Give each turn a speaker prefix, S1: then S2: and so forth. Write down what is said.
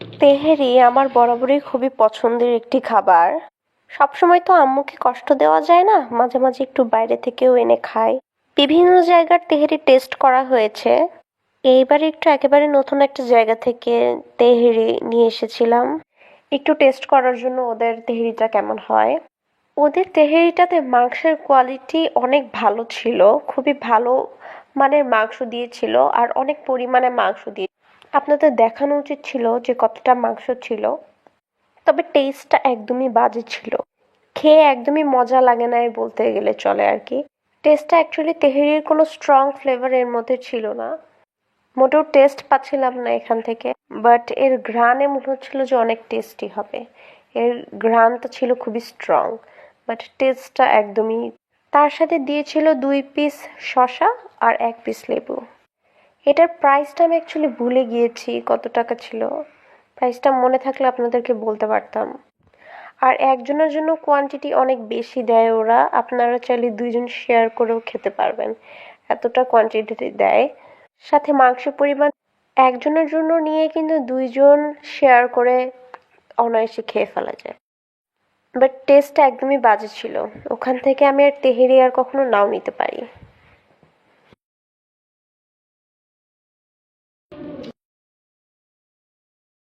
S1: তেহেরি আমার বরাবরই খুবই পছন্দের একটি খাবার। সবসময় তো আম্মুকে কষ্ট দেওয়া যায় না, মাঝে মাঝে একটু বাইরে থেকেও এনে খাই। বিভিন্ন জায়গার তেহেরি টেস্ট করা হয়েছে। এইবার একটু একেবারে নতুন একটা জায়গা থেকে তেহেরি নিয়ে এসেছিলাম, একটু টেস্ট করার জন্য ওদের তেহেরিটা কেমন হয়। ওদের তেহেরিটাতে মাংসের কোয়ালিটি অনেক ভালো ছিল, খুবই ভালো মানের মাংস দিয়েছিল আর অনেক পরিমাণে মাংস দিয়ে আপনাদের দেখানো উচিত ছিল যে কতটা মাংস ছিল। তবে টেস্টটা একদমই বাজে ছিল, খেয়ে একদমই মজা লাগে নাই বলতে গেলে চলে আর কি। টেস্টটা অ্যাকচুয়ালি তেহেরির কোনো স্ট্রং ফ্লেভার এর মধ্যে ছিল না, মোটেও টেস্ট পাচ্ছিলাম না এখান থেকে। বাট এর ঘ্রাণে মনে হচ্ছিল যে অনেক টেস্টি হবে, এর ঘ্রাণটা ছিল খুবই স্ট্রং, বাট টেস্টটা একদমই। তার সাথে দিয়েছিল 2 পিস শসা আর 1 পিস লেবু। এটার প্রাইসটা আমি অ্যাকচুয়ালি ভুলে গিয়েছি কত টাকা ছিল, প্রাইসটা মনে থাকলে আপনাদেরকে বলতে পারতাম। আর একজনের জন্য কোয়ান্টিটি অনেক বেশি দেয় ওরা, আপনারা চাইলে 2 জন শেয়ার করেও খেতে পারবেন, এতটা কোয়ান্টিটি দেয়। সাথে মাংসের পরিমাণ একজনের জন্য নিয়ে কিন্তু 2 জন শেয়ার করে অনায়াসে খেয়ে ফেলা যায়। বাট টেস্টটা একদমই বাজে ছিল, ওখান থেকে আমি আর তেহেরি আর কখনো নাও নিতে পারি।